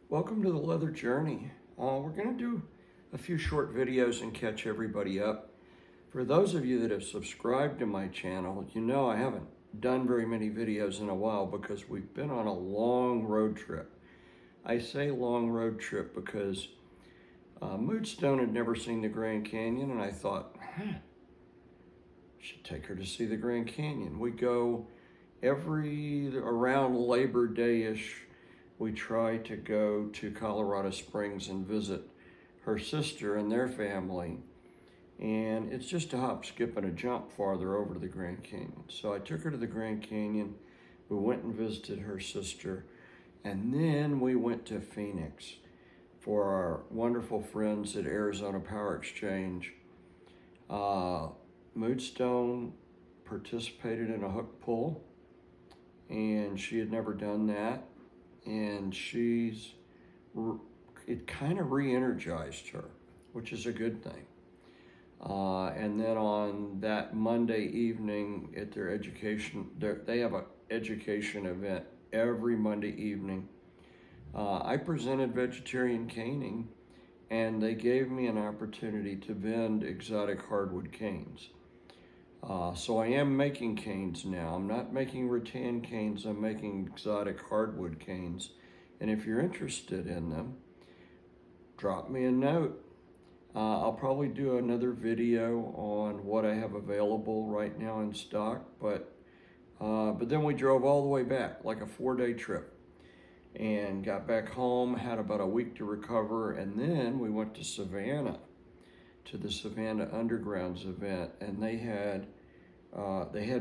Welcome to the Leather Journey. We're going to do a few short videos and catch everybody up. For those of you that have subscribed to my channel, you know I haven't done very many videos in a while because we've been on a long road trip. I say long road trip because Moodstone had never seen the Grand Canyon, and I thought, should take her to see the Grand Canyon. We go around Labor Day-ish. We try to go to Colorado Springs and visit her sister and their family. And it's just a hop, skip, and a jump farther over to the Grand Canyon. So I took her to the Grand Canyon. We went and visited her sister. And then we went to Phoenix for our wonderful friends at Arizona Power Exchange. Moodstone participated in a hook pull, and she had never done that. And it kind of re-energized her, which is a good thing. And then on that Monday evening at their education, they have an education event every Monday evening. I presented vegetarian caning, and they gave me an opportunity to vend exotic hardwood canes. So I am making canes now. I'm not making rattan canes, I'm making exotic hardwood canes. And if you're interested in them, drop me a note. I'll probably do another video on what I have available right now in stock, but then we drove all the way back, like a 4-day trip, and got back home, had about a week to recover, and then we went to Savannah, to the Savannah Undergrounds event, and they had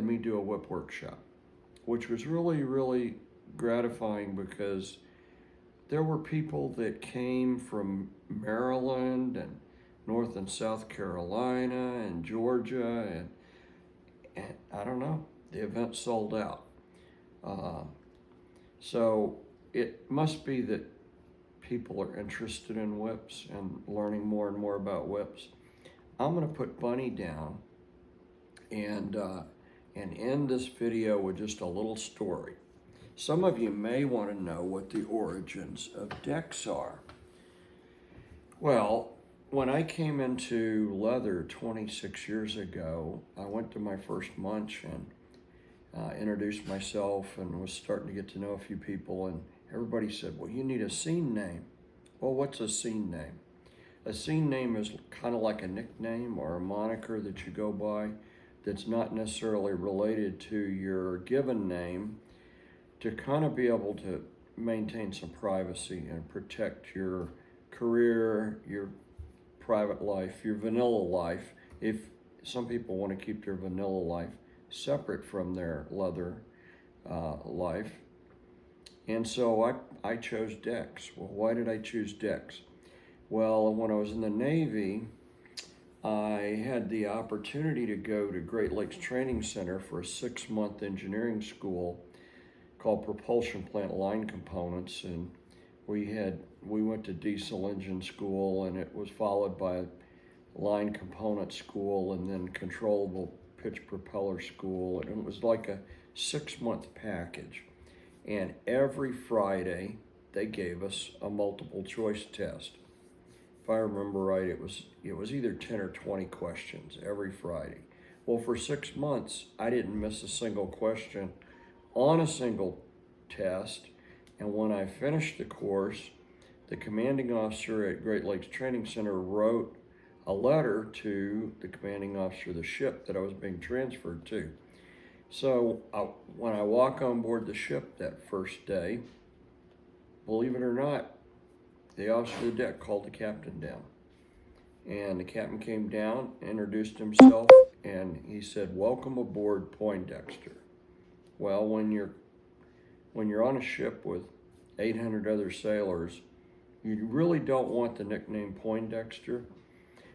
me do a whip workshop, which was really, really gratifying because there were people that came from Maryland and North and South Carolina and Georgia, and I don't know, the event sold out. So it must be that people are interested in whips and learning more and more about whips. I'm gonna put Bunny down and end this video with just a little story. Some of you may want to know what the origins of Dex are. Well, when I came into leather 26 years ago, I went to my first munch and introduced myself and was starting to get to know a few people, and everybody said, well, you need a scene name. Well, what's a scene name? A scene name is kind of like a nickname or a moniker that you go by that's not necessarily related to your given name, to kind of be able to maintain some privacy and protect your career, your private life, your vanilla life, if some people want to keep their vanilla life separate from their leather life. And so I chose Dex. Well, why did I choose Dex? Well, when I was in the Navy, I had the opportunity to go to Great Lakes Training Center for a 6-month engineering school called Propulsion Plant Line Components, and we went to diesel engine school, and it was followed by line component school and then controllable pitch propeller school, and it was like a 6-month package. And every Friday they gave us a multiple choice test. If I remember right, it was either 10 or 20 questions every Friday. Well, for 6 months, I didn't miss a single question on a single test. And when I finished the course, the commanding officer at Great Lakes Training Center wrote a letter to the commanding officer of the ship that I was being transferred to. So when I walk on board the ship that first day, believe it or not, the officer of the deck called the captain down. And the captain came down, introduced himself, and he said, welcome aboard Poindexter. Well, when you're on a ship with 800 other sailors, you really don't want the nickname Poindexter.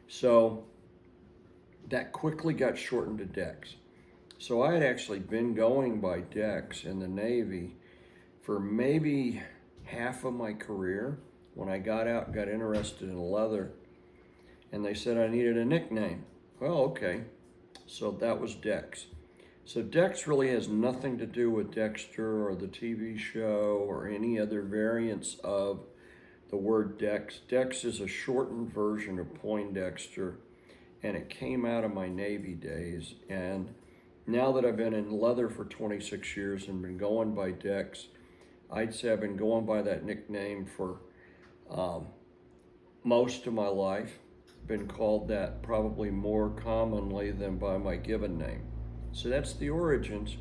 So that quickly got shortened to Dex. So I had actually been going by Dex in the Navy for maybe half of my career. When I got out and got interested in leather, and they said I needed a nickname. Well, okay, so that was Dex. So Dex really has nothing to do with Dexter or the TV show or any other variants of the word Dex. Dex is a shortened version of Poindexter, and it came out of my Navy days. And now that I've been in leather for 26 years and been going by Dex, I'd say I've been going by that nickname for most of my life. Been called that probably more commonly than by my given name. So that's the origins.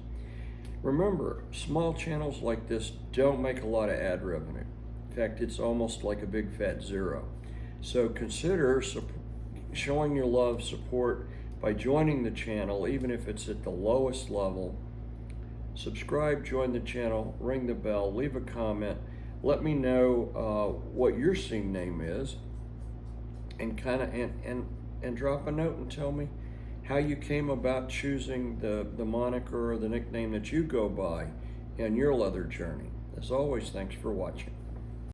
Remember, small channels like this don't make a lot of ad revenue. In fact, it's almost like a big fat zero. So consider showing your love, support by joining the channel, even if it's at the lowest level. Subscribe, join the channel, ring the bell, leave a comment, let me know what your scene name is, and and drop a note and tell me how you came about choosing the moniker or the nickname that you go by in your leather journey. As always, thanks for watching.